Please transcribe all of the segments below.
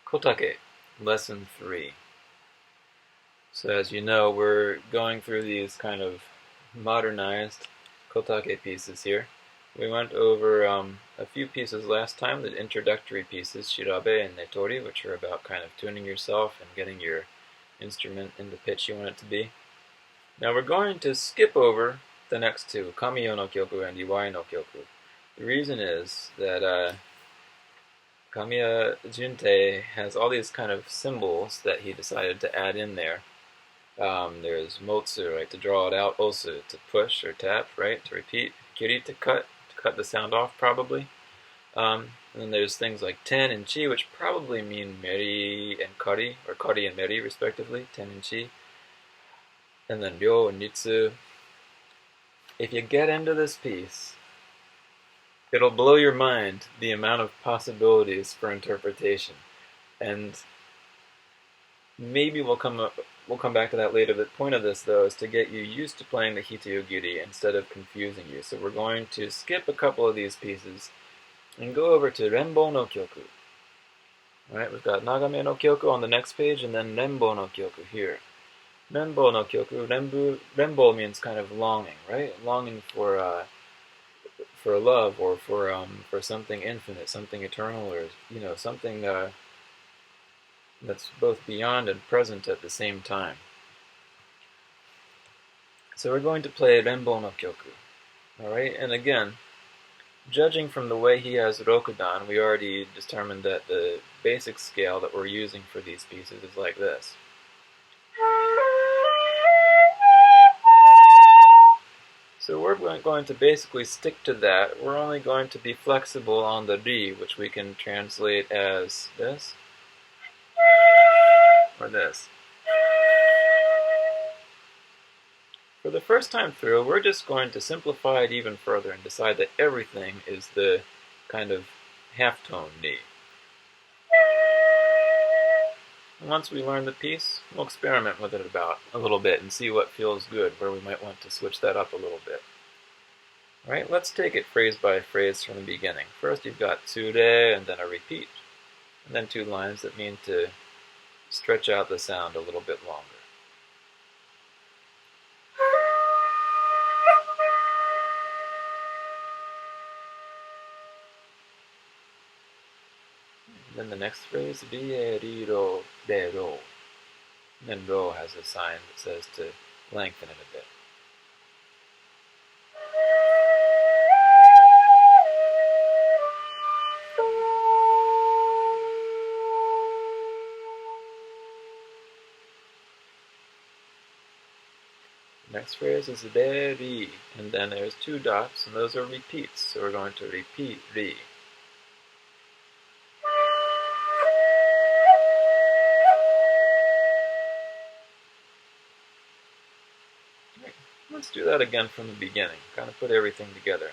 Kotake, Lesson 3. So as you know, we're going through these kind of modernized Kotake pieces here. We went over a few pieces last time, the introductory pieces, Shirabe and Netori, which are about kind of tuning yourself and getting your instrument in the pitch you want it to be. Now we're going to skip over the next two, Kamiyo no Kyoku and Iwai no Kyoku. The reason is that Kimaya Juntei has all these kind of symbols that he decided to add in there. There's motsu, right, to draw it out, osu, to push or tap, right, to repeat, kiri, to cut the sound off, probably. And then there's things like ten and chi, which probably mean meri and kari, or kari and meri, respectively, ten and chi. And then ryo and nitsu. If you get into this piece, it'll blow your mind the amount of possibilities for interpretation. And maybe we'll come back to that later. The point of this, though, is to get you used to playing the hitoyogiri instead of confusing you. So we're going to skip a couple of these pieces and go over to Renbo no Kyoku. Alright, we've got Nagame no Kyoku on the next page, and then Renbo no Kyoku here. Renbo no Kyoku, Renbo means kind of longing, right? Longing for a love, or for something infinite, something eternal, or something that's both beyond and present at the same time. So we're going to play Renbo no Kyoku. Alright, and again, judging from the way he has Rokudan, we already determined that the basic scale that we're using for these pieces is like this. So we're going to basically stick to that. We're only going to be flexible on the ri, which we can translate as this, or this. For the first time through, we're just going to simplify it even further and decide that everything is the kind of halftone ri. And once we learn the piece, we'll experiment with it about a little bit and see what feels good, where we might want to switch that up a little bit. Alright, let's take it phrase by phrase from the beginning. First you've got tsure and then a repeat, and then two lines that mean to stretch out the sound a little bit longer. And then the next phrase, rie, ri, ro, re, ro. And then ro has a sign that says to lengthen it a bit. Next phrase is re, ri, and then there's two dots, and those are repeats, so we're going to repeat ri. Right. Let's do that again from the beginning, kind of put everything together.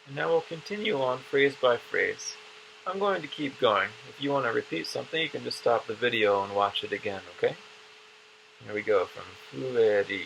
And now we'll continue on phrase by phrase. I'm going to keep going. If you want to repeat something, you can just stop the video and watch it again, okay? Here we go from Fuke.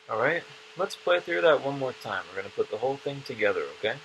Alright, let's play through that one more time. We're going to put the whole thing together, okay?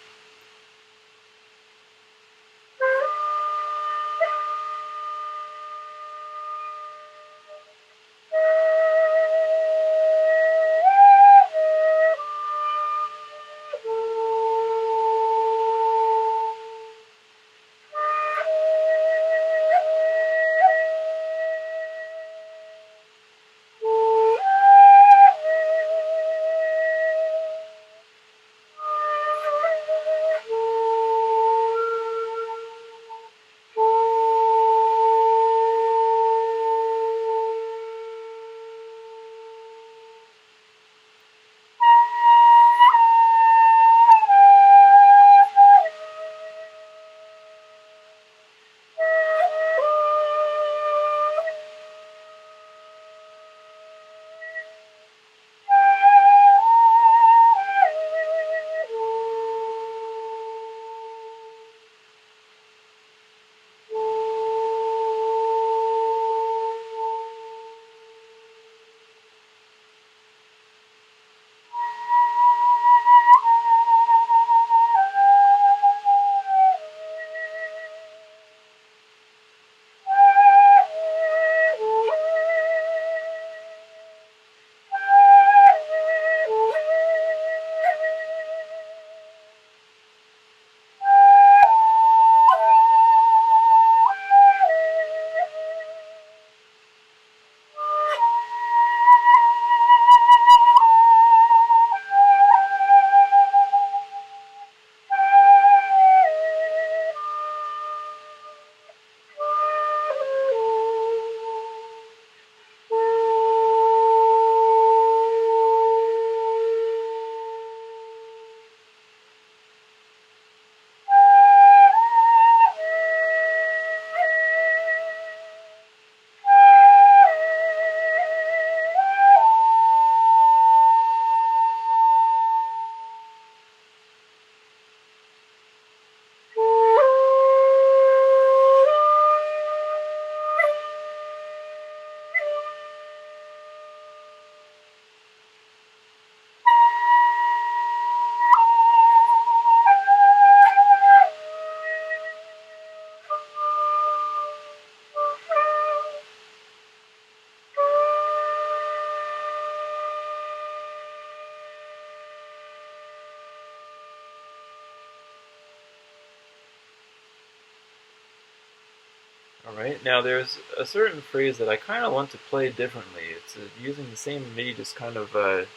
Alright, now there's a certain phrase that I kind of want to play differently. It's using the same MIDI, just kind of, it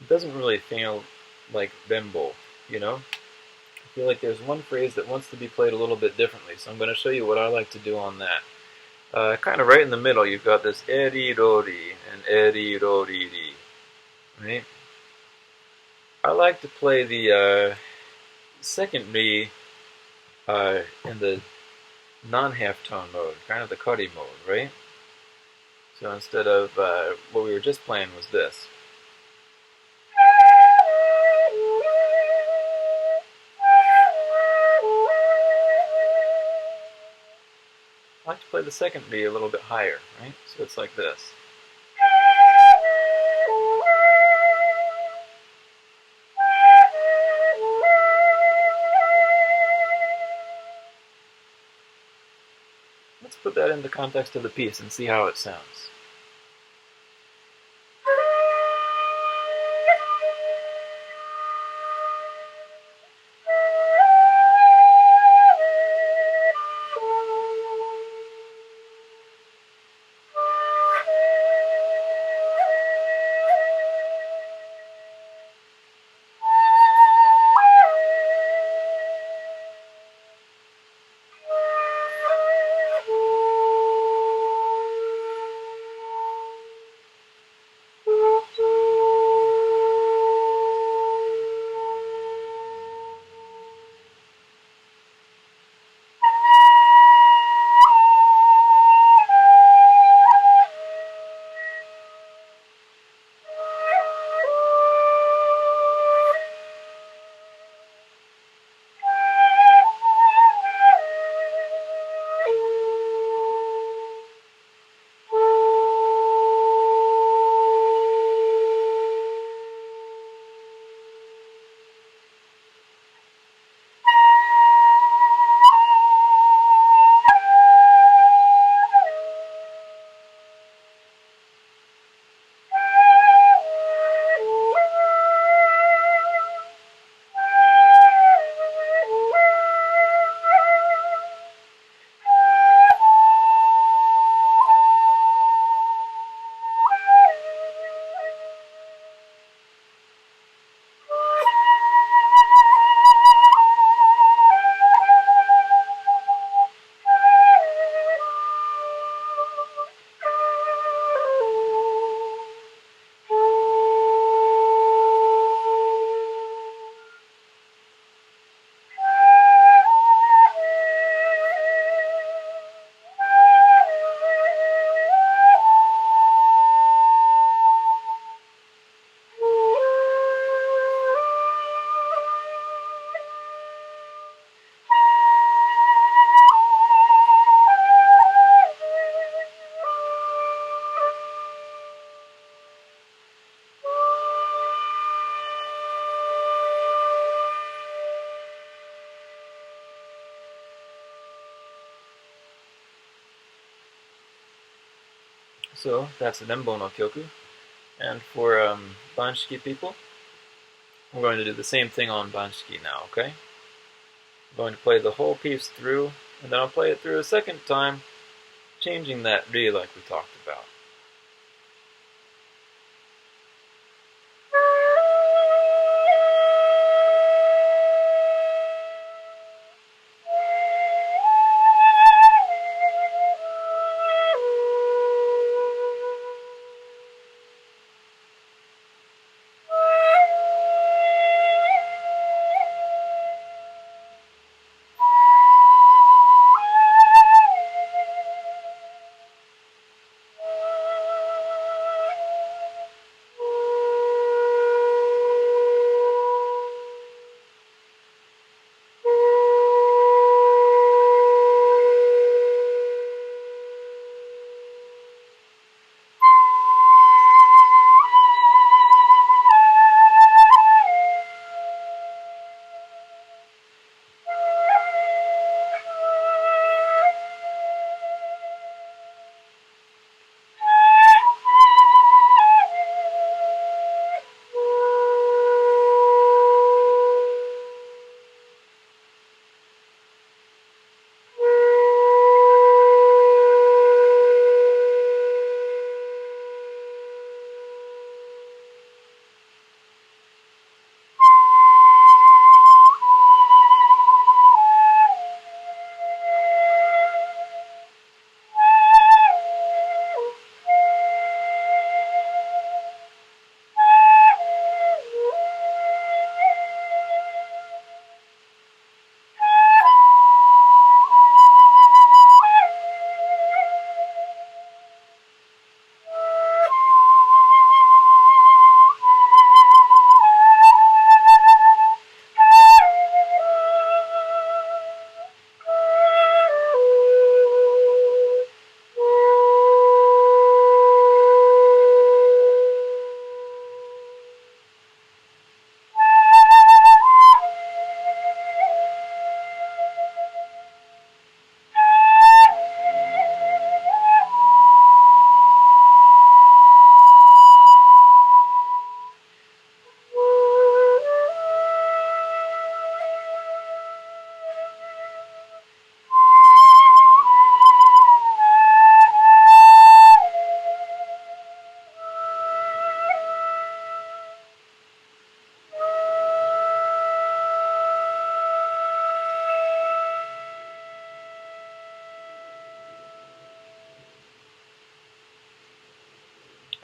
doesn't really feel like Renbo, you know? I feel like there's one phrase that wants to be played a little bit differently, so I'm going to show you what I like to do on that. Kind of right in the middle, you've got this eri-rori and eri-rori-ri, right? I like to play the second ri in the non-half tone mode, kind of the kari mode, right? So instead of what we were just playing was this. I like to play the second ri a little bit higher, right? So it's like this. Let's put that in the context of the piece and see how it sounds. So that's Renbo no kyoku. And for Banshiki people, we're going to do the same thing on Banshiki now, okay? I'm going to play the whole piece through, and then I'll play it through a second time, changing that ri like we talked about.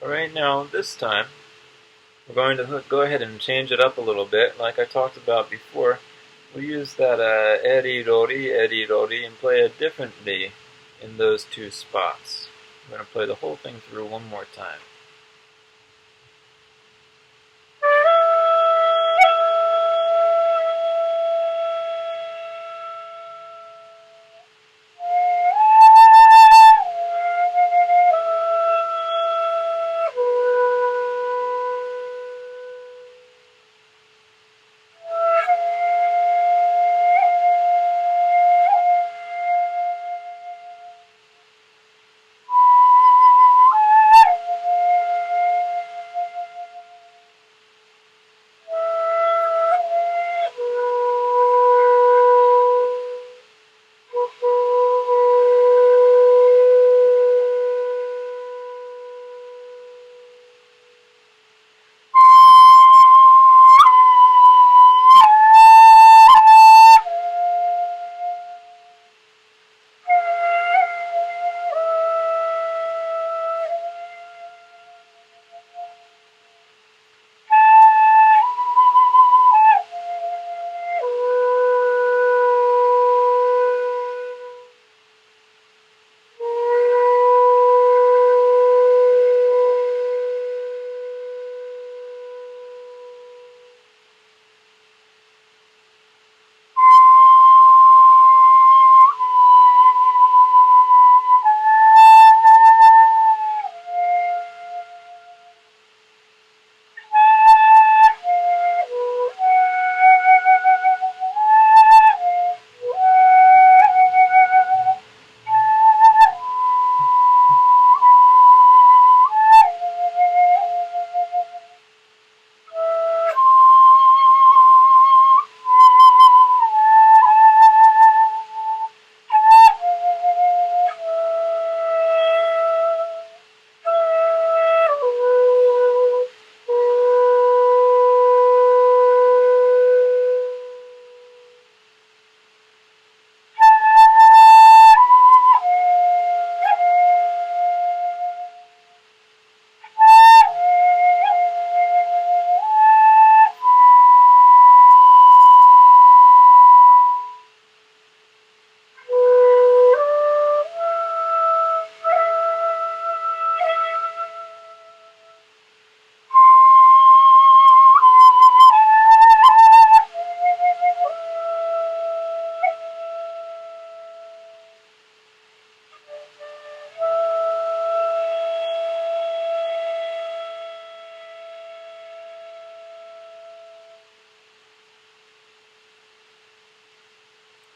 Alright, now this time, we're going to go ahead and change it up a little bit. Like I talked about before, we'll use that eri-rori, and play it differently in those two spots. I'm going to play the whole thing through one more time.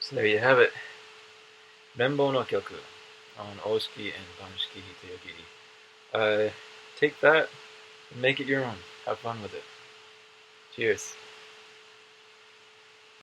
So there you have it. Renbo no kyoku on Oshiki and Banshiki hitoyogiri. Take that and make it your own. Have fun with it. Cheers.